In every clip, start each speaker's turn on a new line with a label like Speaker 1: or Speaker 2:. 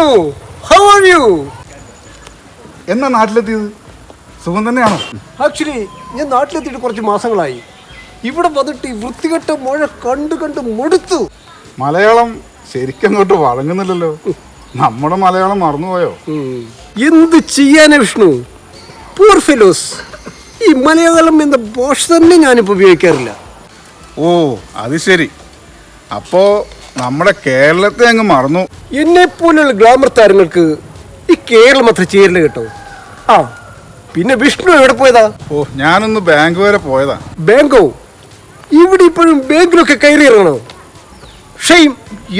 Speaker 1: Vishnu, how are you?
Speaker 2: എന്നാ നാട്ടിലെത്തിയത്? സുഖം തന്നെയാണോ?
Speaker 1: ആക്ച്വലി ഞാൻ നാട്ടിലെത്തിയിട്ട് കുറച്ച് മാസങ്ങളായി. ഇവിടെ വന്നിട്ട് ഈ വൃത്തികെട്ട മഴ കണ്ട് മടുത്തു.
Speaker 2: മലയാളം ശരിക്കങ്ങോട്ട് വഴങ്ങുന്നില്ലല്ലോ. നമ്മുടെ മലയാളം മറന്നുപോയോ?
Speaker 1: എന്ത് ചെയ്യാനാ വിഷ്ണു, പൂർ ഫെലോസ്. ഈ മലയാളം എന്ന ഭാഷ തന്നെ ഞാനിപ്പോൾ ഉപയോഗിക്കാറില്ല.
Speaker 2: ഓ അത് ശരി. അപ്പോ നമ്മുടെ കേരളത്തെ അങ്ങ് മറന്നു.
Speaker 1: എന്നെ പോലെയുള്ള ഗ്ലാമർ താരങ്ങൾക്ക് ഈ കേരളം അത്ര ചേരില്ല കേട്ടോ. ആ പിന്നെ വിഷ്ണു എവിടെ പോയതാ?
Speaker 2: ഓ ഞാനൊന്ന് ബാങ്ക് വരെ പോയതാ.
Speaker 1: ബാങ്കോ? ഇവിടെ ഇപ്പോഴും ബാങ്കിലൊക്കെ കയറി ഇറങ്ങണോ? ഷെയിം,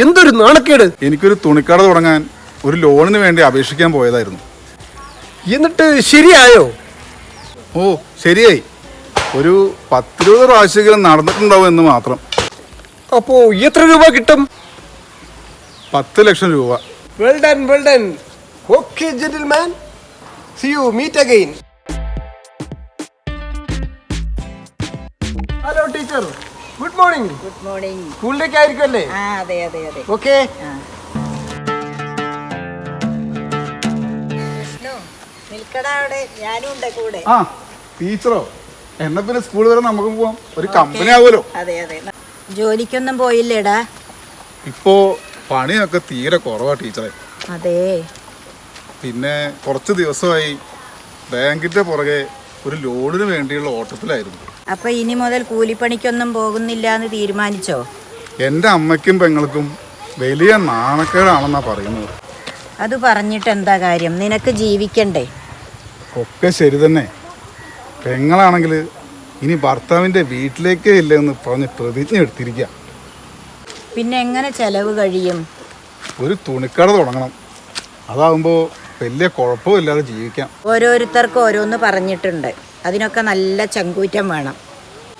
Speaker 1: എന്തൊരു നാണക്കേട്.
Speaker 2: എനിക്കൊരു തുണിക്കട തുടങ്ങാൻ ഒരു ലോണിന് വേണ്ടി അപേക്ഷിക്കാൻ പോയതായിരുന്നു.
Speaker 1: എന്നിട്ട് ശരിയായോ?
Speaker 2: ഓ ശരിയായി. ഒരു 10-20 പ്രാവശ്യമെങ്കിലും നടന്നിട്ടുണ്ടാവും എന്ന് മാത്രം.
Speaker 1: അപ്പോ എത്ര രൂപ കിട്ടും?
Speaker 2: 10 ലക്ഷം രൂപ.
Speaker 1: Well done, well done. Okay gentleman, see you, meet again. Hello teacher, good morning.
Speaker 3: Good morning.
Speaker 1: സ്കൂളിലേക്ക് ആയിരിക്കുമല്ലേ?
Speaker 3: അതെ അതെ അതെ.
Speaker 1: ഓക്കെ.
Speaker 3: വിഷ്ണു നിൽക്കടാ അവിടെ, ഞാനും ഉണ്ട് കൂടെ.
Speaker 2: ആ ടീച്ചറോ? എന്നാ പിന്നെ സ്കൂൾ വരെ നമുക്ക് പോവാം. ഒരു കമ്പനി ആവുമല്ലോ.
Speaker 3: അതെ അതെ. ജോലിക്കൊന്നും പോയില്ലേടാ?
Speaker 2: ഇപ്പോ പണിയൊക്കെ തീരെ കുറവാ ടീച്ചറെ.
Speaker 3: അതെ.
Speaker 2: പിന്നെ കുറച്ച് ദിവസമായി ബാങ്കിന്റെ പുറകെ ഒരു ലോണിന് വേണ്ടിയുള്ള ഓട്ടത്തിലായിരുന്നു.
Speaker 3: അപ്പൊ ഇനി മുതൽ കൂലിപ്പണിക്കൊന്നും പോകുന്നില്ല എന്ന് തീരുമാനിച്ചോ?
Speaker 2: എൻ്റെ അമ്മയ്ക്കും പെങ്ങൾക്കും വലിയ നാണക്കേടാണെന്നാ പറയുന്നത്.
Speaker 3: അത് പറഞ്ഞിട്ട് എന്താ കാര്യം? നിനക്ക് ജീവിക്കണ്ടേ?
Speaker 2: ഒക്കെ ശരി തന്നെ. പെങ്ങളാണെങ്കിൽ ഇനി ഭർത്താവിൻ്റെ വീട്ടിലേക്കേ ഇല്ലെന്ന് പറഞ്ഞ് പ്രതിജ്ഞ എടുത്തിരിക്കുക.
Speaker 3: പിന്നെ എങ്ങനെ ചെലവ് കഴിയും?
Speaker 2: ഒരു തുണിക്കട തുടങ്ങണം. അതാകുമ്പോൾ വലിയ കുഴപ്പമില്ലാതെ ജീവിക്കാം.
Speaker 3: ഓരോരുത്തർക്കും ഓരോന്ന് പറഞ്ഞിട്ടുണ്ട്. അതിനൊക്കെ നല്ല ചങ്കൂറ്റം വേണം.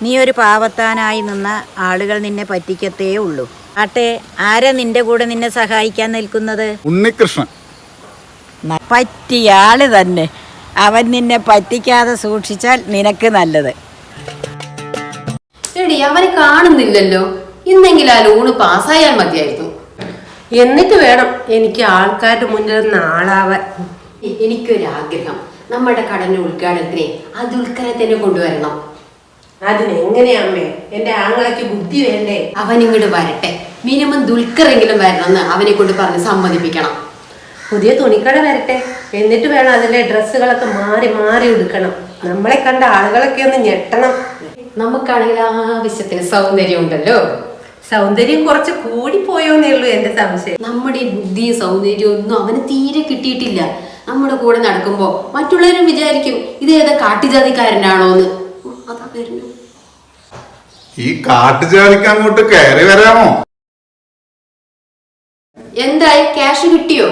Speaker 3: നീ ഒരു പാവത്താനായി നിന്ന ആളുകൾ നിന്നെ പറ്റിക്കത്തേ ഉള്ളൂ. ആട്ടെ, ആരാ നിന്റെ കൂടെ നിന്നെ സഹായിക്കാൻ നിൽക്കുന്നത്?
Speaker 2: ഉണ്ണികൃഷ്ണൻ.
Speaker 3: പറ്റിയ ആള് തന്നെ. അവൻ നിന്നെ പറ്റിക്കാതെ സൂക്ഷിച്ചാൽ നിനക്ക് നല്ലത്.
Speaker 4: എടി അവനെ കാണുന്നില്ലല്ലോ. ഇന്നെങ്കിലും ആ ലോണ് പാസ്സായാൽ മതിയായിരുന്നു.
Speaker 5: എന്നിട്ട് വേണം എനിക്ക് ആൾക്കാരുടെ മുന്നിൽ നാളാവാൻ.
Speaker 4: എനിക്കൊരാഗ്രഹം, നമ്മുടെ കടന്റെ ഉദ്ഘാടനത്തിനെ ആ ദുൽഖറെ തന്നെ കൊണ്ടുവരണം.
Speaker 5: അതിനെങ്ങനെയമ്മേ? എന്റെ ആങ്ങളയ്ക്ക് ബുദ്ധി വേണ്ടേ?
Speaker 4: അവൻ ഇങ്ങോട്ട് വരട്ടെ. മിനിമം ദുൽഖറെങ്കിലും വരണമെന്ന് അവനെ കൊണ്ട് പറഞ്ഞ് സമ്മതിപ്പിക്കണം.
Speaker 5: പുതിയ തുണിക്കട വരട്ടെ. എന്നിട്ട് വേണം അതിലെ ഡ്രസ്സുകളൊക്കെ മാറി മാറി എടുക്കണം. നമ്മളെ കണ്ട ആളുകളൊക്കെ ഒന്ന് ഞെട്ടണം.
Speaker 4: നമുക്കാണെങ്കിൽ ആവശ്യത്തിന് സൗന്ദര്യം ഉണ്ടല്ലോ.
Speaker 5: സൗന്ദര്യം കുറച്ച് കൂടിപ്പോയോന്നേ ഉള്ളൂ എന്റെ സംശയം.
Speaker 4: നമ്മുടെ ഈ ബുദ്ധിയും സൗന്ദര്യവും ഒന്നും അവന് തീരെ കിട്ടിയിട്ടില്ല. നമ്മുടെ കൂടെ നടക്കുമ്പോ മറ്റുള്ളവരും വിചാരിക്കും ഇതേതാ കാട്ടുജാതിക്കാരനാണോന്ന്. അതാ വരുന്നു.
Speaker 2: ഈ കാട്ടുജാതിക്ക് അങ്ങോട്ട് കയറി വരാമോ?
Speaker 4: എന്തായി, ക്യാഷ് കിട്ടിയോ?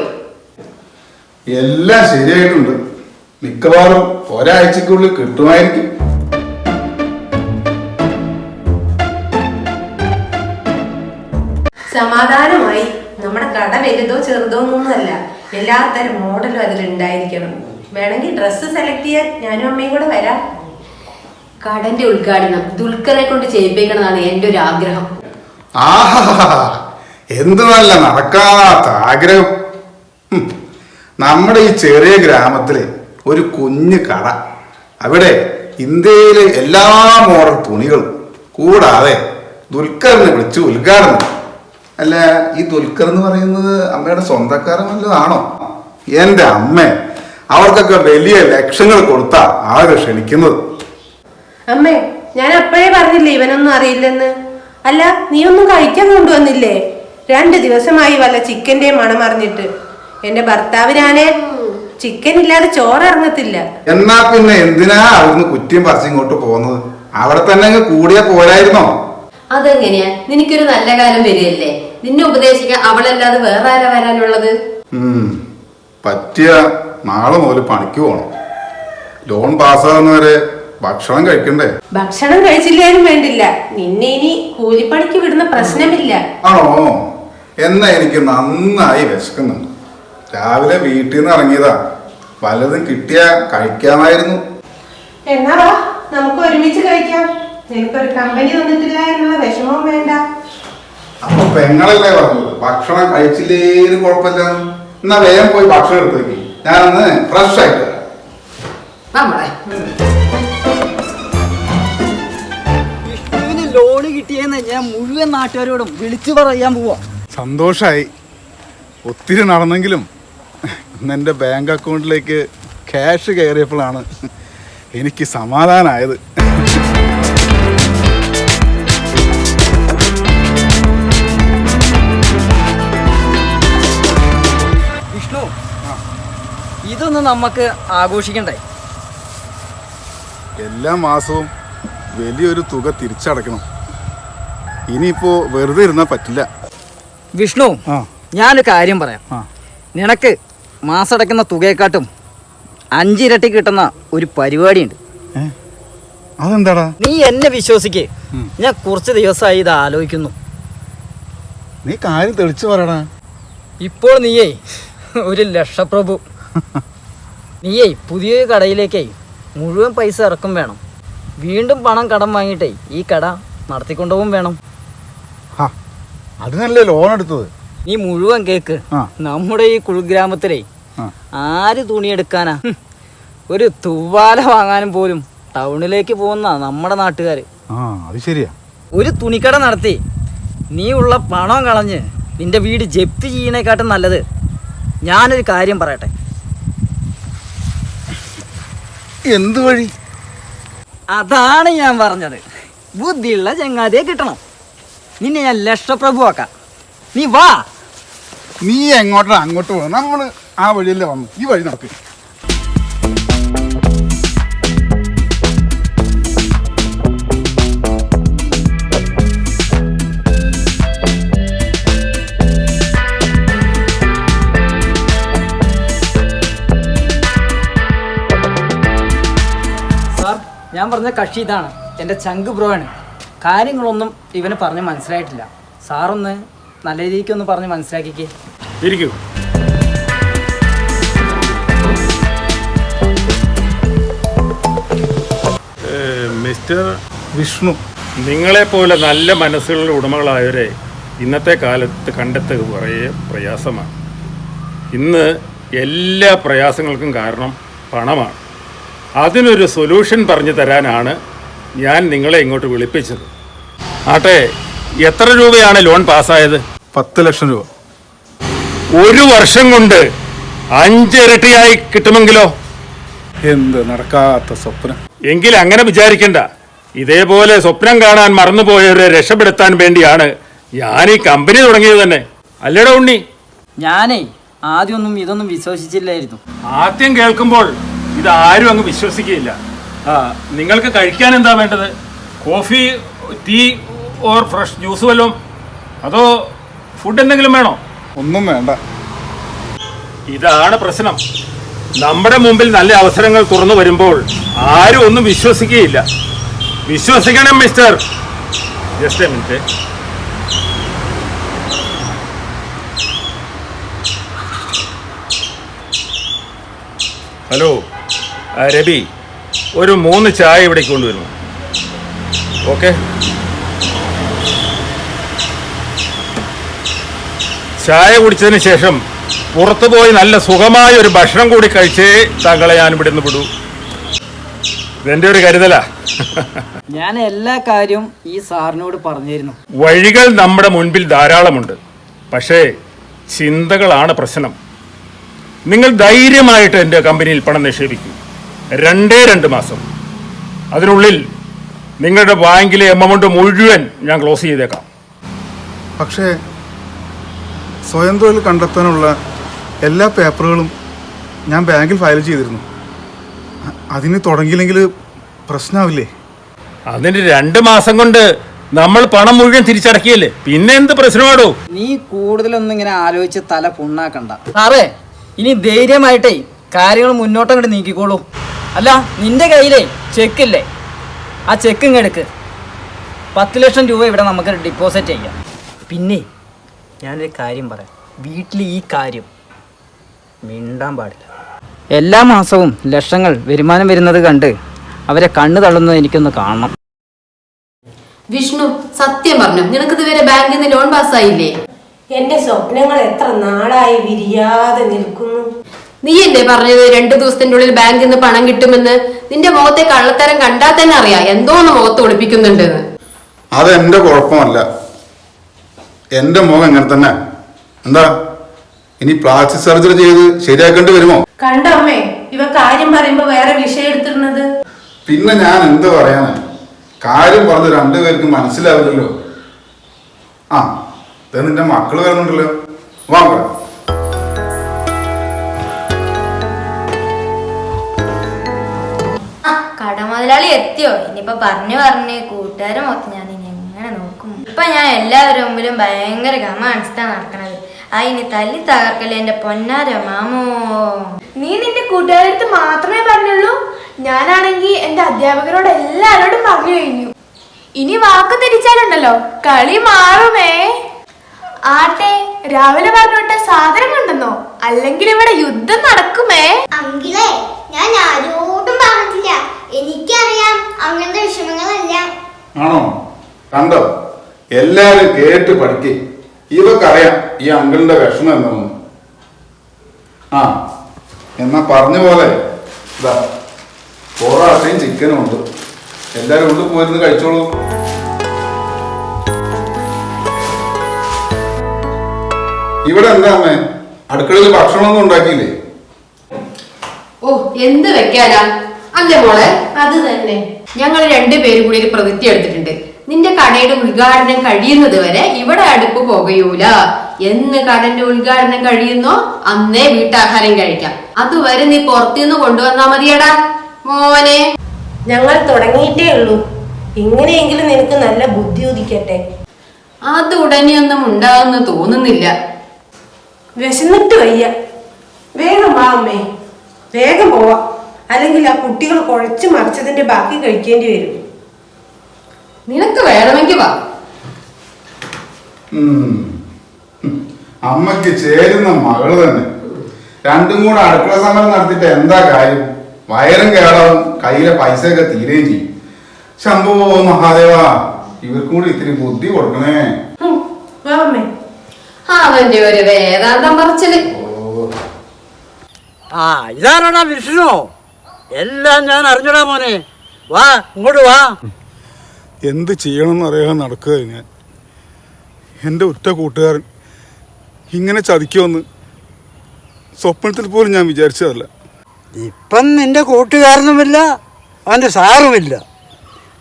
Speaker 2: എല്ലാം ശരിയായിട്ടുണ്ട്. മിക്കവാറും ഒരാഴ്ചക്കുള്ളിൽ കിട്ടുമായിരിക്കും.
Speaker 5: സമാധാനമായി. നമ്മുടെ കട വലുതോ ചെറുതോ ഒന്നല്ല, എല്ലാത്തരം മോഡലും അതിലുണ്ടായിരിക്കണം. വേണമെങ്കിൽ ഡ്രസ്സ് സെലക്ട് ചെയ്യാൻ ഞാനും അമ്മയും കൂടെ വരാം.
Speaker 4: കടന്റെ ഉദ്ഘാടനം ദുൽഖറെ കൊണ്ട് ചെയ്യിപ്പിക്കണമെന്നാണ് എൻ്റെ ഒരു ആഗ്രഹം.
Speaker 2: ആഹാ, എന്ത് നല്ല നടക്കാത്ത ആഗ്രഹം. നമ്മുടെ ഈ ചെറിയ ഗ്രാമത്തിലെ ഒരു കുഞ്ഞു കട, അവിടെ ഇന്ത്യയിലെ എല്ലാ മോഡൽ തുണികളും കൂടാതെ ദുൽഖറിനെ വിളിച്ച് ഉദ്ഘാടനം. അല്ല, ഈ ദുൽഖർ എന്ന് പറയുന്നത് അമ്മയുടെ സ്വന്തക്കാരൻ വല്ലതാണോ? എൻ്റെ അമ്മ, അവർക്കൊക്കെ വലിയ ലക്ഷങ്ങൾ കൊടുത്താ ആളുകൾ ക്ഷണിക്കുന്നത്.
Speaker 5: അമ്മേ, ഞാൻ അപ്പോഴേ പറഞ്ഞില്ലേ ഇവനൊന്നും അറിയില്ലെന്ന്. അല്ല, നീ ഒന്നും കഴിക്കാൻ കൊണ്ടുവന്നില്ലേ? 2 ദിവസമായി വല്ല ചിക്കന്റെ മണം അറിഞ്ഞിട്ട്. എന്റെ ഭർത്താവിനാണേ ചിക്കൻ ഇല്ലാതെ ചോറിറങ്ങത്തില്ല.
Speaker 2: എന്നാ പിന്നെ എന്തിനാ അവിടുന്ന് കുറ്റിയും പറിച്ച് ഇങ്ങോട്ട് പോകുന്നത്? അവിടെ തന്നെ അങ്ങ് കൂടിയാ പോരായിരുന്നോ?
Speaker 4: അതെങ്ങനെയാ? നിനക്കൊരു നല്ല കാലം വരികയല്ലേ. നിന്നെ ഉപദേശിക്കാൻ അവളല്ലാതെ വേറെ ആരാ വരാനുള്ളത്?
Speaker 2: പറ്റിയ നാളെ മുതൽ പണിക്ക് പോണം. ലോൺ പാസ്സാകുന്നവരെ ഭക്ഷണം കഴിക്കണ്ടേ?
Speaker 5: ഭക്ഷണം കഴിച്ചില്ലാലും വേണ്ടില്ല, നിന്നെ ഇനി കൂലിപ്പണിക്ക് വിടുന്ന പ്രശ്നമില്ല.
Speaker 2: ആണോ? എന്നാ എനിക്ക് നന്നായി വിശക്കുന്നുണ്ട്. രാവിലെ വീട്ടിൽ നിന്ന് ഇറങ്ങിയതാ. വല്ലതും കിട്ടിയാ കഴിക്കാമായിരുന്നു.
Speaker 5: എന്നാ വാ, നമുക്ക് ഒരുമിച്ച് കഴിക്കാം. നിനക്കൊരു കമ്പനി തന്നിട്ടില്ല എന്നുള്ള വിഷമവും വേണ്ട.
Speaker 2: അപ്പൊ പെങ്ങളല്ലേ പറഞ്ഞത് ഭക്ഷണം കഴിച്ചില്ലേലും കുഴപ്പമില്ല. എന്നാ വേഗം പോയി ഭക്ഷണം എടുത്ത് വെക്കി, ഞാനൊന്ന് ഫ്രഷ് ആയിട്ട് വരാം.
Speaker 4: നമ്മളെ
Speaker 6: വിഷ്ണുവിന് ലോണ് കിട്ടിയെന്ന് ഞാൻ മുഴുവൻ നാട്ടുകാരോടും വിളിച്ചു പറയാൻ പോവാ.
Speaker 2: സന്തോഷായി. ഒത്തിരി നടന്നെങ്കിലും ഇന്ന് എൻ്റെ ബാങ്ക് അക്കൗണ്ടിലേക്ക് ക്യാഷ് കയറിയപ്പോഴാണ് എനിക്ക് സമാധാനമായത്.
Speaker 6: വിഷ്ണു, ഇതൊന്നും നമുക്ക് ആഘോഷിക്കണ്ടേ?
Speaker 2: എല്ലാ മാസവും വലിയൊരു തുക തിരിച്ചടക്കണം. ഇനിയിപ്പോ വെറുതെ ഇരുന്നാൽ പറ്റില്ല.
Speaker 6: വിഷ്ണു, ഞാനൊരു കാര്യം പറയാം. നിനക്ക് മാസടക്കുന്ന തുകയെക്കാട്ടും 5 ഇരട്ടി കിട്ടുന്ന ഒരു പരിപാടിയുണ്ട്.
Speaker 2: അതെന്താടാ?
Speaker 6: നീ എന്നെ വിശ്വസിക്ക്, ഞാൻ കുറച്ച് ദിവസമായി ഇത് ആലോചിക്കുന്നു.
Speaker 2: നീ കാര്യം തെളിച്ചു പറയടാ.
Speaker 6: ഇപ്പോൾ നീയേ ഒരു ലക്ഷപ്രഭു. നീയേ പുതിയ കടയിലേക്കേ മുഴുവൻ പൈസ ഇറക്കും വേണം. വീണ്ടും പണം കടം വാങ്ങിയിട്ടേ ഈ കട നടത്തിക്കൊണ്ടുപോകും വേണം.
Speaker 2: അതിനല്ലേ ലോൺ എടുത്തത്?
Speaker 6: നീ മുഴുവൻ കേക്ക്. നമ്മുടെ ഈ കുൾഗ്രാമത്തിലേ ആര് തുണിയെടുക്കാനാ? ഒരു തൂവാല വാങ്ങാനും പോലും ടൗണിലേക്ക് പോകുന്ന നമ്മുടെ നാട്ടുകാർ.
Speaker 2: അത് ശരിയാ.
Speaker 6: ഒരു തുണിക്കട നടത്തി നീ ഉള്ള പണം കളഞ്ഞ് നിന്റെ വീട് ജപ്തി ചെയ്യണേക്കാട്ടും നല്ലത്. ഞാനൊരു കാര്യം പറയട്ടെ.
Speaker 2: എന്ത് വഴി?
Speaker 6: അതാണ് ഞാൻ പറഞ്ഞത്. ബുദ്ധിയുള്ള ചങ്ങാതിയെ കിട്ടണം. നിന്നെ ഞാൻ ലക്ഷപ്രഭു ആക്കാം. നീ വാ.
Speaker 2: നീ എങ്ങോട്ടാ? അങ്ങോട്ട് പോകണം. നമ്മള് ആ വഴിയല്ലേ വന്നു. ഈ വഴി നടക്ക്.
Speaker 6: സാർ, ഞാൻ പറഞ്ഞ കക്ഷി ഇതാണ്. എൻ്റെ ചങ്ക് ബ്രോ ആണ്. കാര്യങ്ങളൊന്നും ഇവന് പറഞ്ഞ് മനസ്സിലായിട്ടില്ല. സാറൊന്ന് നല്ല രീതിക്കൊന്ന് പറഞ്ഞ് മനസ്സിലാക്കിക്കേ.
Speaker 7: ഇരിക്കൂ. മിസ്റ്റർ
Speaker 2: വിഷ്ണു,
Speaker 7: നിങ്ങളെപ്പോലെ നല്ല മനസ്സുകളുടെ ഉടമകളായവരെ ഇന്നത്തെ കാലത്ത് കണ്ടെത്തുക കുറേ പ്രയാസമാണ്. ഇന്ന് എല്ലാ പ്രയാസങ്ങൾക്കും കാരണം പണമാണ്. അതിനൊരു സൊല്യൂഷൻ പറഞ്ഞു തരാനാണ് ഞാൻ നിങ്ങളെ ഇങ്ങോട്ട് വിളിപ്പിച്ചത്. ആട്ടെ, എത്ര രൂപയാണ് ലോൺ പാസ്സായത്?
Speaker 2: 10 ലക്ഷം രൂപ.
Speaker 7: ഒരു വർഷം കൊണ്ട് 5 ഇരട്ടിയായി കിട്ടുമെങ്കിലോ?
Speaker 2: എന്ത് നടക്കാത്ത സ്വപ്നം.
Speaker 7: എങ്കിൽ അങ്ങനെ വിചാരിക്കണ്ട. ഇതേപോലെ സ്വപ്നം കാണാൻ മറന്നുപോയവരെ രക്ഷപ്പെടുത്താൻ വേണ്ടിയാണ് ഞാൻ ഈ കമ്പനി തുടങ്ങിയത് തന്നെ. അല്ലേടാ ഉണ്ണി?
Speaker 6: ഞാനേ ആദ്യമൊന്നും ഇതൊന്നും വിശ്വസിച്ചില്ലായിരുന്നു.
Speaker 7: ആദ്യം കേൾക്കുമ്പോൾ ഇതാരും അങ്ങ് വിശ്വസിക്കുകയില്ല. നിങ്ങൾക്ക് കഴിക്കാൻ എന്താ വേണ്ടത്? Coffee, tea or fresh juice വല്ലതും? അതോ ഫുഡ് എന്തെങ്കിലും വേണോ?
Speaker 2: ഒന്നും വേണ്ട.
Speaker 7: ഇതാണ് പ്രശ്നം. നമ്മുടെ മുമ്പിൽ നല്ല അവസരങ്ങൾ തുറന്നു വരുമ്പോൾ ആരും ഒന്നും വിശ്വസിക്കുകയില്ല. വിശ്വസിക്കണം mister. Just A minute. Hello Ravi, ഒരു 3 ചായ ഇവിടേക്ക് കൊണ്ടുവരുമോ? ഓക്കെ. ചായ കുടിച്ചതിന് ശേഷം പുറത്തു പോയി നല്ല സുഖമായ ഒരു ഭക്ഷണം കൂടി കഴിച്ചേ താങ്കളെ ഞാൻ ഇവിടെ നിന്ന് വിടൂ. ഇതെന്റെ ഒരു കരുതലാ.
Speaker 6: ഞാൻ എല്ലാ കാര്യവും ഈ സാറിനോട് പറഞ്ഞിരുന്നു.
Speaker 7: വഴികൾ നമ്മുടെ മുൻപിൽ ധാരാളമുണ്ട്. പക്ഷേ ചിന്തകളാണ് പ്രശ്നം. നിങ്ങൾ ധൈര്യമായിട്ട് എൻ്റെ കമ്പനിയിൽ പണം നിക്ഷേപിക്കും. 2 മാസം അതിനുള്ളിൽ നിങ്ങളുടെ ബാങ്കിലെ എമൗണ്ട് മുഴുവൻ ഞാൻ ക്ലോസ് ചെയ്തേക്കാം.
Speaker 2: പക്ഷേ സ്വയം തൊഴിൽ കണ്ടെത്താനുള്ള എല്ലാ പേപ്പറുകളും ഞാൻ ബാങ്കിൽ ഫയൽ ചെയ്തിരുന്നു. അതിന് തുടങ്ങിയില്ലെങ്കിൽ പ്രശ്നമാവില്ലേ?
Speaker 7: അതിന് 2 മാസം കൊണ്ട് നമ്മൾ പണം മുഴുവൻ തിരിച്ചടക്കിയല്ലേ, പിന്നെ എന്ത് പ്രശ്നമാണോ?
Speaker 6: നീ കൂടുതലൊന്നും ഇങ്ങനെ ആലോചിച്ച് തല പുണ്ണാക്കണ്ട സാറേ. ഇനി ധൈര്യമായിട്ടേ കാര്യങ്ങൾ മുന്നോട്ടങ്ങോട്ട് നീക്കിക്കോളൂ. അല്ല, നിന്റെ കയ്യിലേ ചെക്കില്ലേ? ആ ചെക്ക് ഇങ്ങെടുക്ക്. 10 ലക്ഷം രൂപ ഇവിടെ നമുക്ക് ഡിപ്പോസിറ്റ് ചെയ്യാം. പിന്നെ ഞാനൊരു കാര്യം പറയാം. വീട്ടിൽ ഈ കാര്യം മിണ്ടാൻ പാടില്ല. എല്ലാ മാസവും ലക്ഷങ്ങൾ വരുമാനം വരുന്നത് കണ്ട് അവരെ കണ്ണു തള്ളുന്നത് എനിക്കൊന്ന് കാണണം.
Speaker 4: വിഷ്ണു, സത്യം പറഞ്ഞു, നിനക്ക് ഇതുവരെ ബാങ്കിൽ നിന്ന് ലോൺ പാസ്സായില്ലേ?
Speaker 5: എന്റെ സ്വപ്നങ്ങൾ എത്ര നാളായി വിരിയാതെ നിൽക്കുന്നു.
Speaker 4: നീയല്ലേ പറഞ്ഞത് 2 ദിവസത്തിന്റെ ഉള്ളിൽ ബാങ്കിൽ നിന്ന് പണം കിട്ടുമെന്ന്? നിന്റെ മുഖത്തെ കള്ളത്തരം കണ്ടാൽ തന്നെ അറിയാം എന്തോന്ന് മുഖത്ത് ഒളിപ്പിക്കുന്നുണ്ട്.
Speaker 2: അതെന്റെ കുഴപ്പമല്ല, എന്റെ മുഖം എങ്ങനെ തന്നെ. എന്താ ഇനി പ്ലാസ്റ്റിക് സർജറി ചെയ്ത് ശരിയാക്കേണ്ടി വരുമോ?
Speaker 5: കണ്ടമ്മേ, ഇവ കാര്യം പറയുമ്പോ വേറെ വിഷയം എടുത്തിരുന്നത്.
Speaker 2: പിന്നെ ഞാൻ എന്ത് പറയാനാ? കാര്യം പറഞ്ഞ് രണ്ടുപേർക്കും മനസ്സിലാവില്ലല്ലോ. ആ ഇത് നിന്റെ മക്കള് വരുന്നുണ്ടല്ലോ, വാങ്ങ.
Speaker 8: കടമുതലാളി എത്തിയോ? ഇനിയിപ്പൊ പറഞ്ഞ് കൂട്ടുകാരെ മൊത്തം ഞാൻ ഇനി എങ്ങനെ നോക്കും? ഇപ്പൊ ഞാൻ എല്ലാവരുടെ മുമ്പിലും ഭയങ്കര ഗമ കാണിച്ചിട്ടാ നടക്കണത്. ഇനി തല്ലി തകർക്കല്ലേ എന്റെ പൊന്നാര മാമോ.
Speaker 9: നീ നിന്റെ കൂട്ടുകാരടുത്ത് മാത്രമേ പറഞ്ഞുള്ളൂ. ഞാനാണെങ്കിൽ എന്റെ അധ്യാപകരോട് എല്ലാരോടും പറഞ്ഞു കഴിഞ്ഞു. ഇനി വാക്ക് തിരിച്ചാലുണ്ടല്ലോ കളി മാറുമേ. ആട്ടെ, രാവിലെ പറഞ്ഞോട്ട സാധനം കണ്ടെന്നോ? അല്ലെങ്കിൽ ഇവിടെ യുദ്ധം നടക്കുമേ.
Speaker 10: അങ്കിളെ, ഞാൻ ആരോടും പറഞ്ഞിട്ടില്ല. എനിക്കറിയാം അങ്ങനത്തെ വിഷമങ്ങളെല്ലാം.
Speaker 2: ആണോ? കണ്ടോ, എല്ലാരും കേട്ട് പഠിക്കേ. ഇതൊക്കറിയാം ഈ അങ്കിളിന്റെ വിഷമം എന്താണെന്ന്. ആ എന്നാ പറഞ്ഞ പോലെ ഇതാ പൊറാട്ടയും ചിക്കനും ഉണ്ട്. എല്ലാരും കൊണ്ട് പോയിരുന്ന് കഴിച്ചോളൂ. ഇവിടെ എന്താ അമ്മേ, അടുക്കളയിൽ ഭക്ഷണമൊന്നും ഉണ്ടാക്കിയില്ലേ?
Speaker 4: ഓ, എന്ത് വെക്കാനാ അല്ലേ മോളെ?
Speaker 5: അത് തന്നെ.
Speaker 4: ഞങ്ങൾ 2 പേരും കൂടി ഒരു പ്രതിജ്ഞ എടുത്തിട്ടുണ്ട്. നിന്റെ കടയുടെ ഉദ്ഘാടനം കഴിയുന്നത് വരെ ഇവിടെ അടുപ്പ് പുകയൂല. എന്ന് കടന്റെ ഉദ്ഘാടനം കഴിയുന്നോ അന്നേ വീട്ടാഹാരം കഴിക്കാം. അതുവരെ നീ പുറത്തുനിന്ന് കൊണ്ടുവന്നാ മതിയടാ മോനെ.
Speaker 5: ഞങ്ങൾ തുടങ്ങിയിട്ടേ ഉള്ളൂ. ഇങ്ങനെയെങ്കിലും നിനക്ക് നല്ല ബുദ്ധി ഉദിക്കട്ടെ.
Speaker 4: അത് ഉടനെയൊന്നും ഉണ്ടാകുമെന്ന് തോന്നുന്നില്ല.
Speaker 5: വിശന്നിട്ട് വയ്യ. വേഗം വാ അമ്മേ, വേഗം പോവാ. അല്ലെങ്കിൽ ആ കുട്ടികൾ കുഴച്ച് മറിച്ചതിന്റെ ബാക്കി കഴിക്കേണ്ടി വരും.
Speaker 4: നിനക്ക് വേണമെങ്കിൽ വാ.
Speaker 2: അമ്മക്ക് ചേരുന്ന മകള് തന്നെ. രണ്ടും കൂടെ അടുക്കള സമരം നടത്തിയിട്ട് എന്താ കാര്യം? വയറും കേടാവും, കയ്യിലെ പൈസയൊക്കെ തീരുകയും ചെയ്യും. ശംഭോ മഹാദേവ, ഇവർക്കും കൂടി ഇത്തിരി ബുദ്ധി കൊടുക്കണേ.
Speaker 5: വാ അമ്മേ.
Speaker 4: അവന്റെ ഒരു വേദാന്തം പറച്ചില്.
Speaker 1: ഇതാരാടാ വിഷ്ണു? എല്ലാം ഞാൻ അറിഞ്ഞടാ മോനെ. വാ ഇങ്ങോട്ട് വാ.
Speaker 2: എന്ത് ചെയ്യണമെന്ന് അറിയാതെ നടക്കുക ഞാൻ. എൻ്റെ ഒറ്റ കൂട്ടുകാരൻ ഇങ്ങനെ ചതിക്കുമെന്ന് സ്വപ്നത്തിൽ പോലും ഞാൻ വിചാരിച്ചതല്ല.
Speaker 1: ഇപ്പം നിന്റെ കൂട്ടുകാരനുമില്ല, അവൻ്റെ സാറുമില്ല.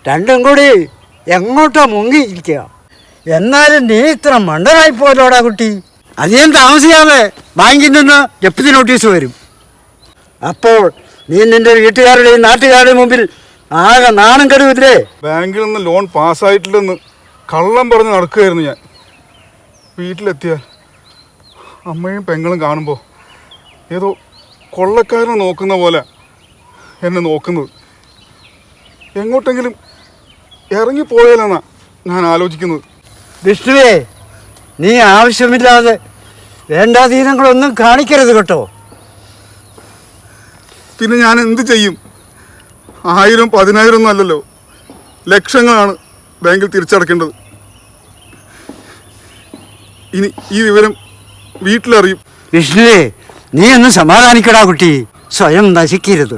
Speaker 1: രണ്ടും കൂടി എങ്ങോട്ടോ മുങ്ങിയിരിക്കുക. എന്നാലും നീ ഇത്ര മണ്ടനായി പോലോടാ കുട്ടി. അധികം താമസിയാതെ ബാങ്കിൽ നിന്ന് ജപ്തി നോട്ടീസ് വരും. അപ്പോൾ നീ നിന്റെ വീട്ടുകാരുടെയും നാട്ടുകാരുടെയും മുമ്പിൽ ആകെ നാണം കെടുവില്ലേ?
Speaker 2: ബാങ്കിൽ നിന്ന് ലോൺ പാസ്സായിട്ടില്ലെന്ന് കള്ളം പറഞ്ഞ് നടക്കുകയായിരുന്നു ഞാൻ. വീട്ടിലെത്തിയ അമ്മയും പെങ്ങളും കാണുമ്പോൾ ഏതോ കൊള്ളക്കാരനെ നോക്കുന്ന പോലെ എന്നെ നോക്കുന്നത്. എങ്ങോട്ടെങ്കിലും ഇറങ്ങിപ്പോയാലെന്നാ ഞാൻ ആലോചിക്കുന്നത്.
Speaker 1: വിഷ്ണുവേ, നീ ആവശ്യമില്ലാതെ വേണ്ടാധീനങ്ങളൊന്നും കാണിക്കരുത് കേട്ടോ.
Speaker 2: പിന്നെ ഞാൻ എന്ത് ചെയ്യും? 1000 10,000 ഒന്നും അല്ലല്ലോ, ലക്ഷങ്ങളാണ് ബാങ്കിൽ തിരിച്ചടക്കേണ്ടത്. ഇനി ഈ വിവരം വീട്ടിലറിയും.
Speaker 1: വിഷ്ണുവേ, നീ ഒന്ന് സമാധാനിക്കടാ കുട്ടി. സ്വയം നശിക്കരുത്.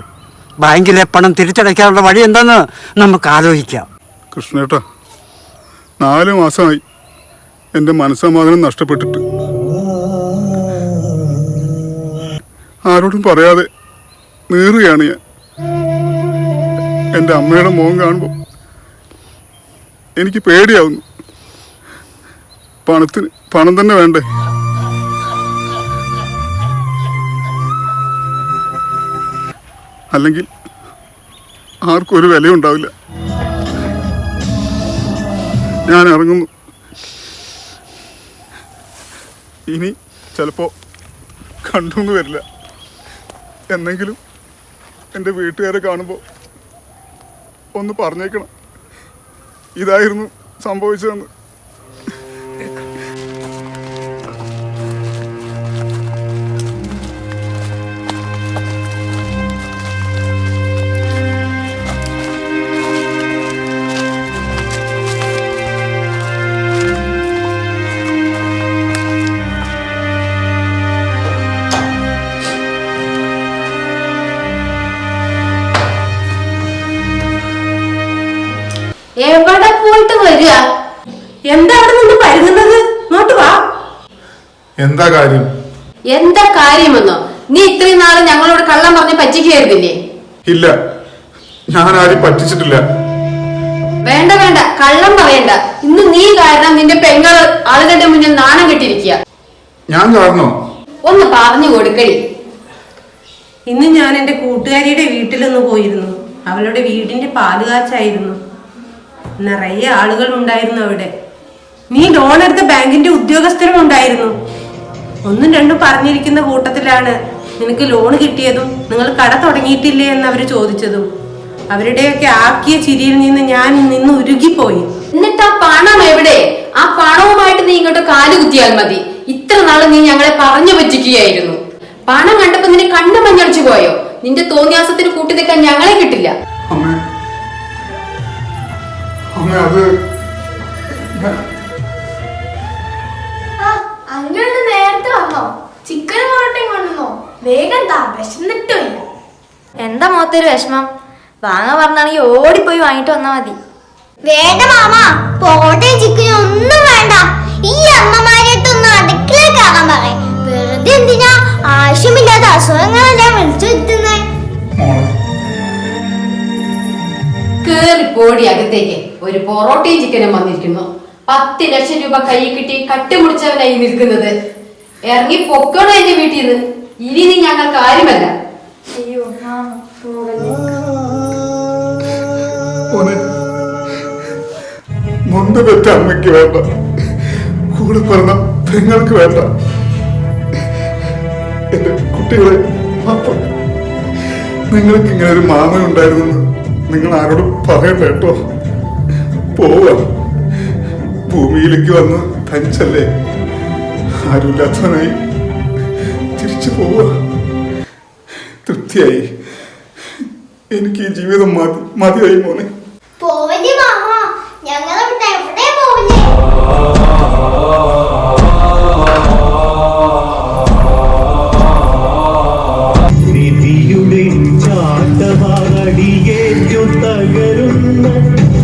Speaker 1: ബാങ്കിലെ പണം തിരിച്ചടയ്ക്കാനുള്ള വഴി എന്താന്ന് നമുക്ക് ആലോചിക്കാം.
Speaker 2: കൃഷ്ണേട്ടാ, 4 മാസമായി എൻ്റെ മനസ്സമാധാനം നഷ്ടപ്പെട്ടിട്ട്. ആരോടും പറയാതെ നീറുകയാണ് ഞാൻ. എൻ്റെ അമ്മയുടെ മുഖം കാണുമ്പോൾ എനിക്ക് പേടിയാവുന്നു. പണത്തിന് പണം തന്നെ വേണ്ടേ? അല്ലെങ്കിൽ ആർക്കും ഒരു വിലയുണ്ടാവില്ല. ഞാൻ ഇറങ്ങുന്നു. ഇനി ചിലപ്പോൾ കണ്ടൊന്നും വരില്ല. എന്നെങ്കിലും എൻ്റെ വീട്ടുകാരെ കാണുമ്പോൾ ഒന്ന് പറഞ്ഞേക്കണം, ഇതായിരുന്നു സംഭവിച്ചതെന്ന്.
Speaker 4: എവിടെ പോയിട്ട് വരിക?
Speaker 5: എന്താ അവിടെ നിന്ന് പരുങ്ങുന്നത്? ഇങ്ങോട്ട് വാ.
Speaker 2: എന്താ കാര്യം?
Speaker 4: എന്താ കാര്യമെന്നോ? നീ ഇത്രയും നാള് ഞങ്ങളോട് കള്ളം പറഞ്ഞ് പറ്റിക്കുകയായിരുന്നില്ലേ?
Speaker 2: ഇല്ല, ഞാൻ ആരും പറ്റിച്ചിട്ടില്ല.
Speaker 4: വേണ്ട വേണ്ട, കള്ളം പറയണ്ട. ഇന്ന് നീ കാരണം നിന്റെ പെങ്ങൾ ആളുകളുടെ മുന്നിൽ നാണം കെട്ടിരിക്കുക.
Speaker 2: ഞാൻ കാരണോ?
Speaker 4: ഒന്ന് പറഞ്ഞു കൊടുക്കടി.
Speaker 5: ഇന്ന് ഞാൻ എൻ്റെ കൂട്ടുകാരിയുടെ വീട്ടിലൊന്ന് പോയിരുന്നു. അവളുടെ വീടിന്റെ പാലുകാച്ചായിരുന്നു. നിറയെ ആളുകൾ ഉണ്ടായിരുന്നു അവിടെ. നീ ലോൺ എടുത്ത ബാങ്കിന്റെ ഉദ്യോഗസ്ഥരും ഉണ്ടായിരുന്നു. ഒന്നും രണ്ടും പറഞ്ഞിരിക്കുന്ന കൂട്ടത്തിലാണ് നിനക്ക് ലോൺ കിട്ടിയതും നിങ്ങൾ കട തുടങ്ങിയിട്ടില്ലേ എന്ന് അവർ ചോദിച്ചതും. അവരുടെയൊക്കെ ആക്കിയ ചിരിയിൽ നിന്ന് ഞാൻ നിന്ന് ഉരുകിപ്പോയി.
Speaker 4: എന്നിട്ട് ആ പണം എവിടെ? ആ പണവുമായിട്ട് നീ ഇങ്ങോട്ട് കാലുകുത്തിയാൽ മതി. ഇത്ര നാള് നീ ഞങ്ങളെ പറഞ്ഞു പറ്റിക്കുകയായിരുന്നു. പണം കണ്ടപ്പോ നിന്നെ കണ്ണു മഞ്ഞളിച്ചു പോയോ? നിന്റെ തോന്നിയാസത്തിന് കൂട്ടി നിൽക്കാൻ ഞങ്ങളെ കിട്ടില്ല.
Speaker 9: അങ്ങനെ നേരത്തെ വന്നോ? ചിക്കനും പൊറോട്ടയും കൊണ്ടുവന്നോ? വേഗം താ, വിശന്നിട്ടുമില്ല.
Speaker 8: എന്താ മുഖത്തൊരു വിഷമം? വാങ്ങാൻ പറഞ്ഞാണെങ്കിൽ ഓടിപ്പോയി വാങ്ങിട്ട് വന്നാ മതി.
Speaker 10: വേണ്ട മാമ, പൊറോട്ടയും ചിക്കനും ഒന്നും വേണ്ട. ഈ അമ്മമാരെടുത്തൊന്നും അടുക്കളയിൽ കയറാൻ പറയും. വെറുതെ എന്തിനാ ആവശ്യമില്ലാത്ത അസുഖങ്ങളെല്ലാം വിളിച്ചു വരുത്തുന്നേ.
Speaker 4: കേറിപ്പോടി അകത്തേക്ക്. ഒരു പൊറോട്ടയും ചിക്കനും വന്നിരിക്കുന്നു. 10 ലക്ഷം രൂപ കൈ കിട്ടി കട്ടുമുടിച്ചവനായി നിൽക്കുന്നത്. ഇറങ്ങി പൊക്കണോ എന്റെ വീട്ടിൽ നിന്ന്. ഇനി നീ ഞങ്ങൾക്ക് ആരുമല്ല.
Speaker 8: അയ്യോ
Speaker 2: മുമ്പ് പെറ്റ അമ്മയ്ക്ക് വേണ്ട, കൂടെ പറഞ്ഞ പെങ്ങൾക്ക് വേണ്ട, എന്റെ കുട്ടികളെ മാത്രം. നിങ്ങൾക്ക് ഇങ്ങനെ ഒരു മാമൻ ഉണ്ടായിരുന്നെന്ന് നിങ്ങൾ ആരോടും പറയണ്ട കേട്ടോ. പോവാ, ഭൂമിയിലേക്ക് വന്ന് തനിച്ചല്ലേ, ആരുമില്ലാത്തവനായി തിരിച്ചു പോവുക. തൃപ്തിയായി. എനിക്ക് ഈ ജീവിതം മതിയായി മോനെ.
Speaker 10: പോവല്ലേ മാമ, ഞങ്ങളെ വിട്ട് എവിടെ പോവില്ലേ?
Speaker 11: വിധിയുടെ ചാട്ടവാടിയേറ്റു തകരുന്ന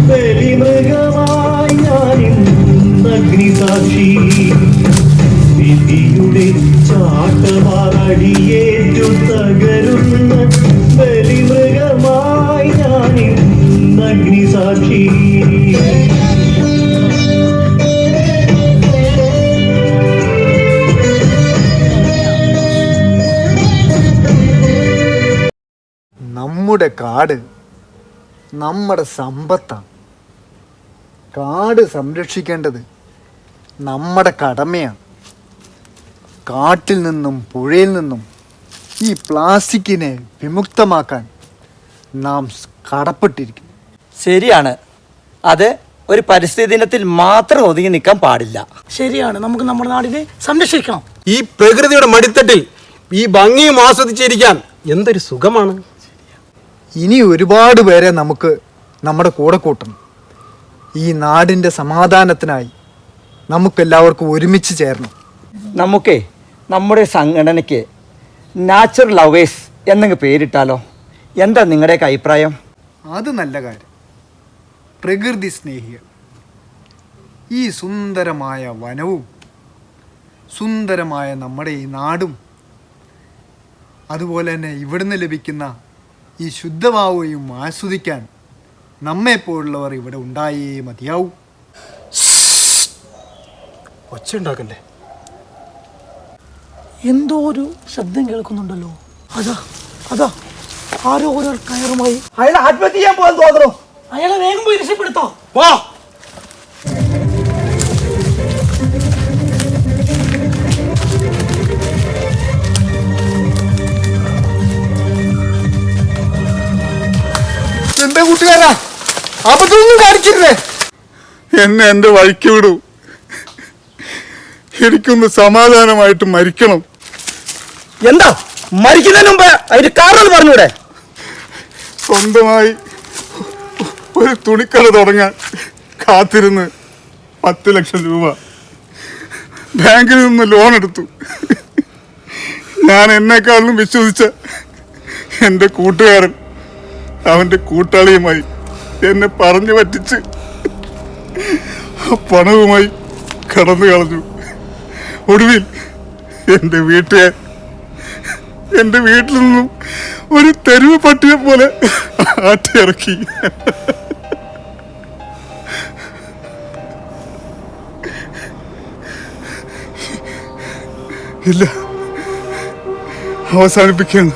Speaker 11: ബലിമൃഗമായി ഞാനിന്ന് അഗ്നിസാക്ഷി. വിധിയുടെ ചാട്ടവാടിയേറ്റു തകരുന്ന ബലിമൃഗമായി ഞാനിന്ന് അഗ്നിസാക്ഷി.
Speaker 1: നമ്മുടെ കാട് നമ്മുടെ സമ്പത്താണ്. കാട് സംരക്ഷിക്കേണ്ടത് നമ്മുടെ കടമയാണ്. കാട്ടിൽ നിന്നും പുഴയിൽ നിന്നും ഈ പ്ലാസ്റ്റിക്കിനെ വിമുക്തമാക്കാൻ നാം കടപ്പെട്ടിരിക്കുന്നു.
Speaker 6: ശരിയാണ്. അത് ഒരു പരിസ്ഥിതി ദിനത്തിൽ മാത്രം ഒതുങ്ങി നിൽക്കാൻ പാടില്ല.
Speaker 12: ശരിയാണ്, നമുക്ക് നമ്മുടെ നാടിനെ സംരക്ഷിക്കണം.
Speaker 13: ഈ പ്രകൃതിയുടെ മടിത്തട്ടിൽ ഈ ഭംഗിയും ആസ്വദിച്ചിരിക്കാൻ എന്തൊരു സുഖമാണ്.
Speaker 1: ഇനി ഒരുപാട് പേരെ നമുക്ക് നമ്മുടെ കൂടെ കൂട്ടണം. ഈ നാടിൻ്റെ സമാധാനത്തിനായി നമുക്കെല്ലാവർക്കും ഒരുമിച്ച് ചേരണം.
Speaker 6: നമുക്കേ നമ്മുടെ സംഘടനയ്ക്ക് നാച്ചുറൽ ലവേഴ്സ് എന്നങ്ങ് പേരിട്ടാലോ? എന്താ നിങ്ങളുടെയൊക്കെ അഭിപ്രായം?
Speaker 1: അത് നല്ല കാര്യം. പ്രകൃതി സ്നേഹികൾ. ഈ സുന്ദരമായ വനവും സുന്ദരമായ നമ്മുടെ ഈ നാടും അതുപോലെ തന്നെ ഇവിടുന്ന് ലഭിക്കുന്ന ഈ ശുദ്ധവായുവും ആസ്വദിക്കാൻ നമ്മെപ്പോലുള്ളവർ ഇവിടെ ഉണ്ടായേ മതിയാവൂ.
Speaker 12: ഒച്ച ഉണ്ടാക്കല്ലേ. എന്തോ ഒരു ശബ്ദം കേൾക്കുന്നുണ്ടല്ലോ. അതാ അതാ ആരോ ഓരോ കയറുമായി.
Speaker 6: അയാൾ ആത്മഹത്യ ചെയ്യാൻ പോകാൻ തോന്നണോ?
Speaker 12: അയാളെ വേഗം പോയി രക്ഷപ്പെടുത്തോ.
Speaker 13: വാ,
Speaker 1: എന്താ കൂട്ടുകാരാ, അബദ്ധമൊന്നും കാണിക്കരുതേ.
Speaker 2: എന്നെ എൻ്റെ വഴിക്ക് വിടൂ. എനിക്കൊന്ന് സമാധാനമായിട്ട് മരിക്കണം.
Speaker 6: എന്താ മരിക്കുന്നതിന് മുമ്പ് അതിന്റെ കാരണം പറഞ്ഞൂടെ?
Speaker 2: സ്വന്തമായി ഒരു തുണിക്കട തുടങ്ങാൻ കാത്തിരുന്ന് 10 ലക്ഷം രൂപ ബാങ്കിൽ നിന്ന് ലോൺ എടുത്തു. ഞാൻ എന്നെക്കാളും വിശ്വസിച്ച എൻ്റെ കൂട്ടുകാരൻ അവൻ്റെ കൂട്ടാളിയുമായി എന്നെ പറഞ്ഞു പറ്റിച്ച് പണവുമായി കടന്നു കളഞ്ഞു. ഒടുവിൽ എൻ്റെ വീട്ടിൽ നിന്നും ഒരു തെരുവ് പട്ടിയെ പോലെ ആട്ടിയിറക്കി. ഇല്ല, അവസാനിപ്പിക്കുകയാണ്.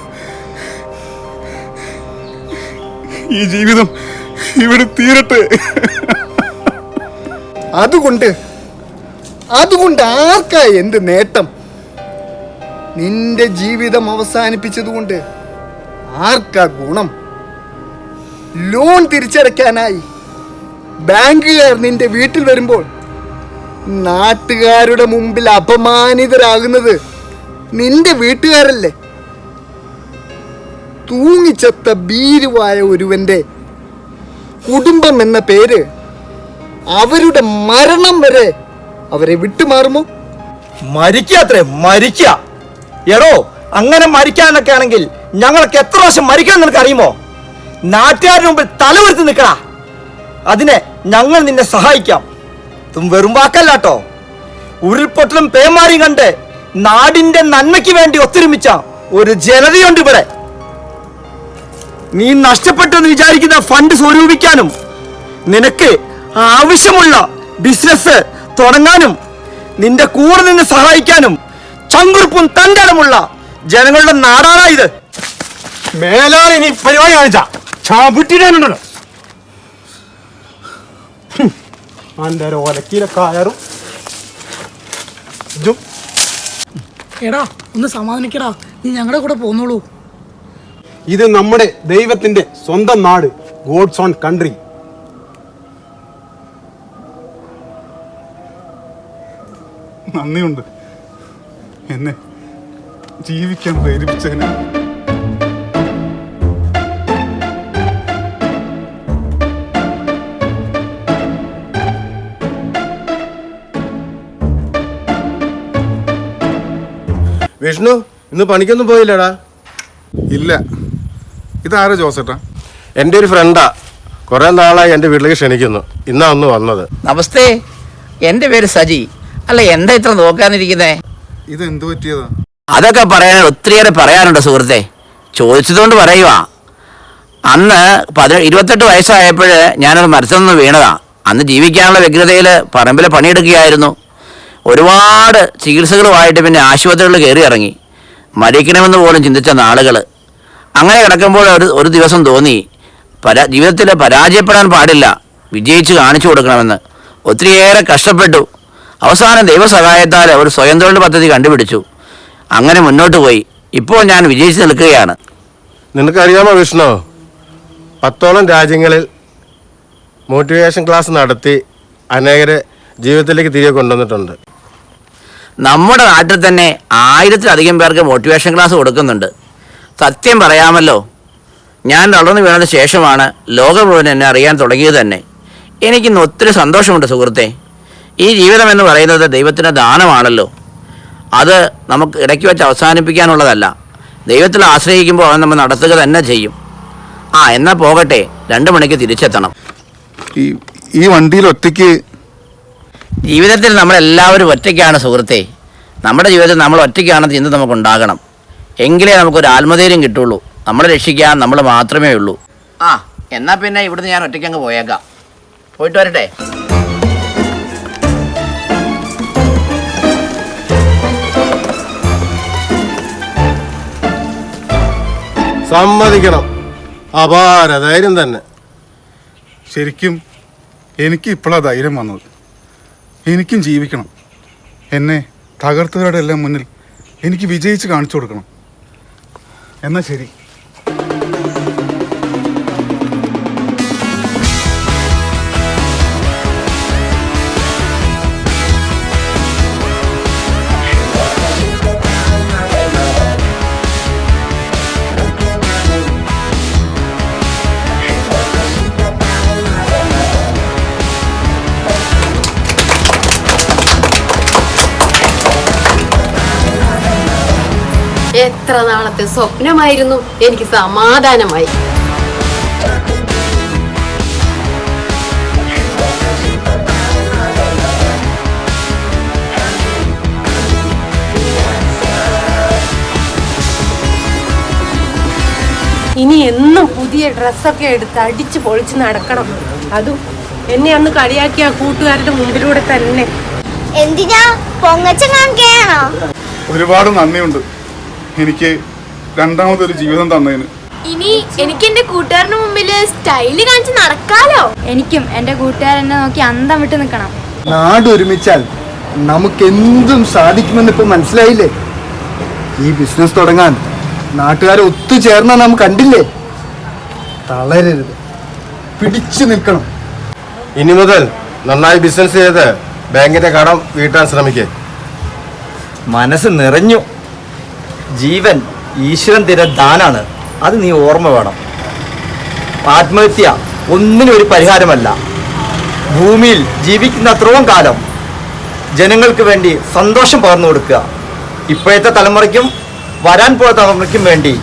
Speaker 2: ഈ ജീവിതം ഇവിടെ തീരട്ടെ. അതുകൊണ്ട് ആർക്കാ എന്ത് നേട്ടം? നിന്റെ ജീവിതം അവസാനിപ്പിച്ചതുകൊണ്ട് ആർക്കാ ഗുണം? ലോൺ തിരിച്ചടയ്ക്കാനായി ബാങ്കുകാർ നിന്റെ വീട്ടിൽ വരുമ്പോൾ നാട്ടുകാരുടെ മുമ്പിൽ അപമാനിതരാകുന്നത് നിന്റെ വീട്ടുകാരല്ലേ? തൂങ്ങിച്ചത്ത ഭീരുവായ ഒരുവന്റെ കുടുംബം എന്ന പേര് അവരുടെ മരണം വരെ അവരെ വിട്ടുമാറുമോ?
Speaker 6: മരിക്കാത്രേ, മരിക്കുക. എടോ, അങ്ങനെ മരിക്കാനൊക്കെ ആണെങ്കിൽ ഞങ്ങൾക്ക് എത്ര വർഷം മരിക്കാൻ നിനക്ക് അറിയുമോ? നാട്ടുകാരുടെ മുമ്പിൽ തലവരുത്തി നിൽക്കടാ. അതിനെ ഞങ്ങൾ നിന്നെ സഹായിക്കാം. വെറും വാക്കല്ലാട്ടോ. ഉരുൾപൊട്ടലും പേമാരിയും കണ്ട് നാടിന്റെ നന്മയ്ക്ക് വേണ്ടി ഒത്തൊരുമിച്ച ഒരു ജനതയുണ്ട് ഇവിടെ. നീ നഷ്ടപ്പെട്ടെന്ന് വിചാരിക്കുന്ന ഫണ്ട് സ്വരൂപിക്കാനും നിനക്ക് ആവശ്യമുള്ള ബിസിനസ് തുടങ്ങാനും നിന്റെ കൂടെ നിന്ന് സഹായിക്കാനും ചങ്കുറുപ്പും തണ്ടടമുള്ള ജനങ്ങളുടെ നാടാണ് ഇത്.
Speaker 13: മേലാൽ ഇനി പരിപാടി കാണിച്ച ചാപിട്ടിടാനുണ്ടല്ലോ. അന്റെ ഒലക്കിലെ കയറും.
Speaker 12: എടാ, ഒന്ന് സമാധാനിക്കടാ. നീ ഞങ്ങളുടെ കൂടെ പോന്നോളൂ.
Speaker 13: ഇത് നമ്മുടെ ദൈവത്തിന്റെ സ്വന്തം നാട്, ഗോഡ്സ് ഓൺ കൺട്രി.
Speaker 2: നന്ദിയുണ്ട് എന്നെ ജീവിക്കാൻ പ്രേരിപ്പിച്ചതിന്.
Speaker 14: വിഷ്ണു, ഇന്ന് പണിക്കൊന്നും പോയില്ലടാ?
Speaker 2: ഇല്ല. ഇതാരാ ജോസേട്ടാ?
Speaker 14: എൻ്റെ ഒരു ഫ്രണ്ടാ. കുറെ നാളായി എൻ്റെ വീട്ടിലേക്ക് ക്ഷണിക്കുന്നു. ഇന്നാ ഒന്ന് വന്നത്.
Speaker 15: നമസ്തേ, എൻ്റെ പേര് സജി. അല്ല, എന്താ ഇത്ര നോക്കാനിരിക്കുന്നേ?
Speaker 2: ഇതെന്ത് പറ്റിയതാ?
Speaker 15: അതൊക്കെ പറയാൻ ഒത്തിരിയേറെ പറയാനുണ്ട് സുഹൃത്തെ. ചോദിച്ചതുകൊണ്ട് പറയുക. അന്ന് 28 വയസ്സായപ്പോൾ ഞാനൊരു മരത്തിൽ നിന്ന് വീണതാ. അന്ന് ജീവിക്കാനുള്ള വ്യഗ്രതയിൽ പറമ്പിൽ പണിയെടുക്കുകയായിരുന്നു. ഒരുപാട് ചികിത്സകളുമായിട്ട് പിന്നെ ആശുപത്രികളിൽ കയറി ഇറങ്ങി. മരിക്കണമെന്ന് പോലും ചിന്തിച്ച നാളുകൾ. അങ്ങനെ കിടക്കുമ്പോൾ ഒരു ദിവസം തോന്നി, ജീവിതത്തിൽ പരാജയപ്പെടാൻ പാടില്ല, വിജയിച്ച് കാണിച്ചു കൊടുക്കണമെന്ന്. ഒത്തിരിയേറെ കഷ്ടപ്പെട്ടു. അവസാനം ദൈവസഹായത്താൽ ഒരു സ്വയം തൊഴിൽ പദ്ധതി കണ്ടുപിടിച്ചു. അങ്ങനെ മുന്നോട്ട് പോയി. ഇപ്പോൾ ഞാൻ വിജയിച്ച് നിൽക്കുകയാണ്.
Speaker 14: നിനക്കറിയാമോ വിഷ്ണു, 10ഓളം രാജ്യങ്ങളിൽ മോട്ടിവേഷൻ ക്ലാസ് നടത്തി അനേകരെ ജീവിതത്തിലേക്ക് തിരികെ കൊണ്ടുവന്നിട്ടുണ്ട്.
Speaker 15: നമ്മുടെ നാട്ടിൽ തന്നെ 1000-ലധികം പേർക്ക് മോട്ടിവേഷൻ ക്ലാസ് കൊടുക്കുന്നുണ്ട്. സത്യം പറയാമല്ലോ, ഞാൻ തളർന്നു വീണതിന് ശേഷമാണ് ലോകം മുഴുവൻ എന്നെ അറിയാൻ തുടങ്ങിയത് തന്നെ. എനിക്കിന്ന് ഒത്തിരി സന്തോഷമുണ്ട് സുഹൃത്തെ. ഈ ജീവിതം എന്ന് പറയുന്നത് ദൈവത്തിൻ്റെ ദാനമാണല്ലോ. അത് നമുക്ക് ഇടയ്ക്ക് വെച്ച് അവസാനിപ്പിക്കാനുള്ളതല്ല. ദൈവത്തിൽ ആശ്രയിക്കുമ്പോൾ അവൻ നമ്മൾ നടത്തുക തന്നെ ചെയ്യും. എന്നാൽ പോകട്ടെ, 2 മണിക്ക് തിരിച്ചെത്തണം.
Speaker 2: ഈ വണ്ടിയിൽ ഒറ്റയ്ക്ക്?
Speaker 15: ജീവിതത്തിൽ നമ്മളെല്ലാവരും ഒറ്റയ്ക്കാണ് സുഹൃത്തെ. നമ്മുടെ ജീവിതത്തിൽ നമ്മൾ ഒറ്റയ്ക്കാണെന്ന് ചിന്ത നമുക്കുണ്ടാകണം. എങ്കിലേ നമുക്കൊരു ആത്മധൈര്യം കിട്ടുള്ളൂ. നമ്മളെ രക്ഷിക്കാൻ നമ്മൾ മാത്രമേ ഉള്ളൂ. എന്നാൽ പിന്നെ ഇവിടുന്ന് ഞാൻ ഒറ്റയ്ക്ക് അങ്ങ് പോയേക്കാം. പോയിട്ട് വരട്ടെ.
Speaker 14: സമ്മതിക്കണം, അപാര ധൈര്യം തന്നെ.
Speaker 2: ശരിക്കും എനിക്ക് ഇപ്പോഴാണ് ധൈര്യം വന്നത്. എനിക്കും ജീവിക്കണം. എന്നെ തകർത്തവരുടെ എല്ലാം മുന്നിൽ എനിക്ക് വിജയിച്ച് കാണിച്ചു കൊടുക്കണം. എന്നാ ശരി.
Speaker 4: എത്ര നാളത്തെ സ്വപ്നമായിരുന്നു. എനിക്ക് സമാധാനമായി.
Speaker 5: പുതിയ ഡ്രസ്സൊക്കെ എടുത്ത് അടിച്ച് പൊളിച്ച് നടക്കണം. അതും എന്നെ അന്ന് കളിയാക്കിയ കൂട്ടുകാരുടെ മുമ്പിലൂടെ തന്നെ.
Speaker 10: എന്തിനാ പൊങ്ങച്ചം കാണിക്കാണോ?
Speaker 2: ഒരുപാട് നന്ദിയുണ്ട് എനിക്ക് രണ്ടാമതൊരു ജീവിതം തന്നതിന്.
Speaker 9: ഇനി എനിക്ക് എന്റെ കൂട്ടുകാരന്റെ മുമ്പിൽ സ്റ്റൈല് കാണിച്ച് നടക്കാലോ. എനിക്കും എന്റെ കൂട്ടുകാരനെ നോക്കി അന്തം വിട്ട് നിൽക്കണം.
Speaker 1: നാട് ഒരുമിച്ചാൽ നമുക്കെന്തും സാധിക്കുമെന്ന് ഇപ്പൊ മനസ്സിലായില്ലേ? ഈ ബിസിനസ് തുടങ്ങാൻ നാട്ടുകാരെ ഒത്തുചേർന്ന നാം കണ്ടില്ലേ? തളരരുത്, പിടിച്ചു നിൽക്കണം.
Speaker 14: ഇനി മുതൽ നന്നായി ബിസിനസ് ചെയ്ത് ബാങ്കിന്റെ കടം വീട്ടാൻ ശ്രമിക്കേ.
Speaker 6: മനസ്സ് നിറഞ്ഞു. ജീവൻ ഈശ്വരൻ തര ദാനാണ്, അത് നീ ഓർമ്മ വേണം. ആത്മഹത്യ ഒന്നിനും ഒരു പരിഹാരമല്ല. ഭൂമിയിൽ ജീവിക്കുന്ന അത്രയും കാലം ജനങ്ങൾക്ക് വേണ്ടി സന്തോഷം പകർന്നു കൊടുക്കുക. ഇപ്പോഴത്തെ തലമുറയ്ക്കും വരാൻ പോയ തലമുറയ്ക്കും വേണ്ടി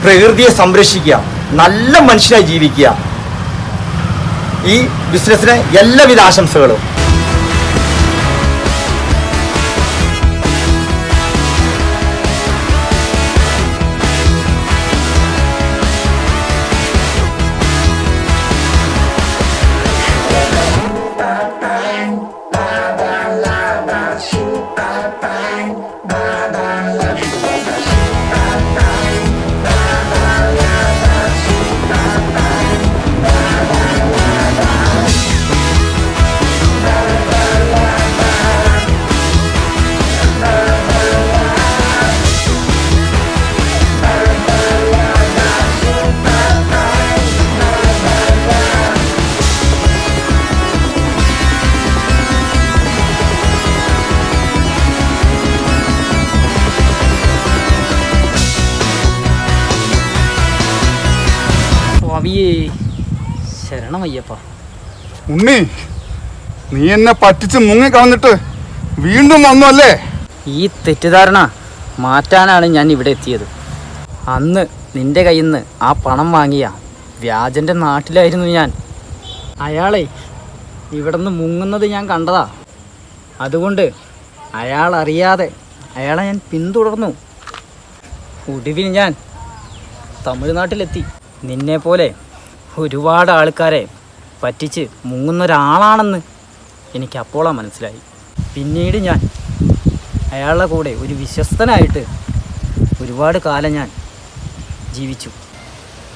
Speaker 6: പ്രകൃതിയെ സംരക്ഷിക്കുക, നല്ല മനുഷ്യനായി ജീവിക്കുക. ഈ ബിസിനസ്സിന് എല്ലാവിധ ആശംസകളും. ശരണമയ്യപ്പ.
Speaker 2: ഉണ്ണി, നീ എന്നെ പറ്റിച്ച് മുങ്ങിക്കളഞ്ഞിട്ട് വീണ്ടും വന്നു അല്ലേ?
Speaker 6: ഈ തെറ്റിദ്ധാരണ മാറ്റാനാണ് ഞാൻ ഇവിടെ എത്തിയത്. അന്ന് നിന്റെ കയ്യിൽ നിന്ന് ആ പണം വാങ്ങിയ വ്യാജൻ്റെ നാട്ടിലായിരുന്നു ഞാൻ. അയാളെ ഇവിടെ നിന്ന് മുങ്ങുന്നത് ഞാൻ കണ്ടതാ. അതുകൊണ്ട് അയാൾ അറിയാതെ അയാളെ ഞാൻ പിന്തുടർന്നു. ഒടുവിൽ ഞാൻ തമിഴ്നാട്ടിലെത്തി. നിന്നെപ്പോലെ ഒരുപാട് ആൾക്കാരെ പറ്റിച്ച് മുങ്ങുന്ന ഒരാളാണെന്ന് എനിക്ക് അപ്പോഴാണ് മനസ്സിലായി. പിന്നീട് ഞാൻ അയാളുടെ കൂടെ ഒരു വിശ്വസ്തനായിട്ട് ഒരുപാട് കാലം ഞാൻ ജീവിച്ചു.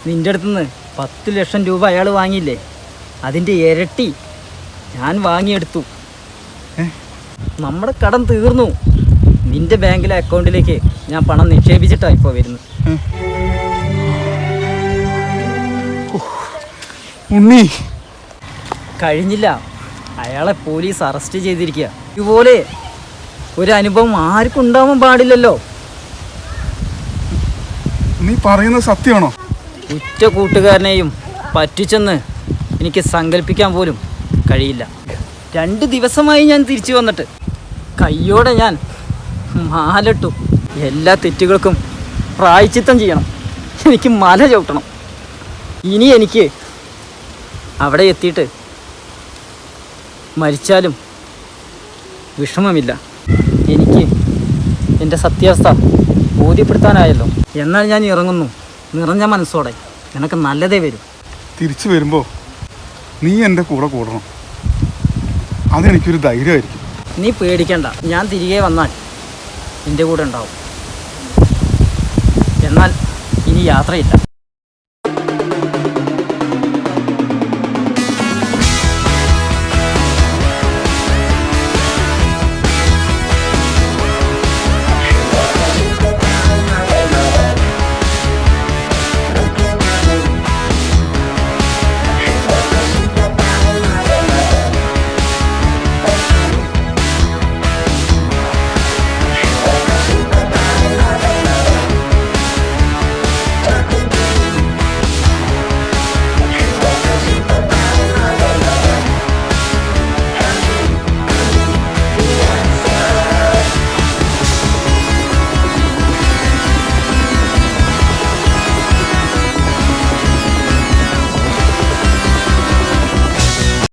Speaker 6: നിൻ്റെ അടുത്തുനിന്ന് 10 ലക്ഷം രൂപ അയാൾ വാങ്ങിയില്ലേ, അതിൻ്റെ ഇരട്ടി ഞാൻ വാങ്ങിയെടുത്തു. നമ്മുടെ കടം തീർന്നു. നിൻ്റെ ബാങ്കിലെ അക്കൗണ്ടിലേക്ക് ഞാൻ പണം നിക്ഷേപിച്ചിട്ടാണ് ഇപ്പോൾ വരുന്നത്.
Speaker 2: ഉണ്ണി,
Speaker 6: കഴിഞ്ഞില്ല. അയാളെ പോലീസ് അറസ്റ്റ് ചെയ്തിരിക്കുക. ഇതുപോലെ ഒരു അനുഭവം ആർക്കും ഉണ്ടാവാൻ പാടില്ലല്ലോ.
Speaker 2: നീ പറയുന്നത് സത്യമാണോ?
Speaker 6: ഉറ്റ കൂട്ടുകാരനെയും പറ്റിച്ചെന്ന് എനിക്ക് സങ്കല്പിക്കാൻ പോലും കഴിയില്ല. 2 ദിവസമായി ഞാൻ തിരിച്ചു വന്നിട്ട്. കയ്യോടെ ഞാൻ മാലട്ടു. എല്ലാ തെറ്റുകൾക്കും പ്രായശ്ചിത്തം ചെയ്യണം. എനിക്ക് മല ചവിട്ടണം. ഇനി എനിക്ക് അവിടെ എത്തിയിട്ട് മരിച്ചാലും വിഷമമില്ല. എനിക്ക് എൻ്റെ സത്യാവസ്ഥ ബോധ്യപ്പെടുത്താനായല്ലോ. എന്നാൽ ഞാൻ ഇറങ്ങുന്നു നിറഞ്ഞ മനസ്സോടെ. നിനക്ക് നല്ലതേ വരും.
Speaker 2: തിരിച്ചു വരുമ്പോൾ നീ എൻ്റെ കൂടെ കൂടണം. അതെനിക്കൊരു ധൈര്യമായിരിക്കും.
Speaker 6: നീ പേടിക്കണ്ട, ഞാൻ തിരികെ വന്നാൽ എൻ്റെ കൂടെ ഉണ്ടാവും. എന്നാൽ ഇനി യാത്രയില്ല.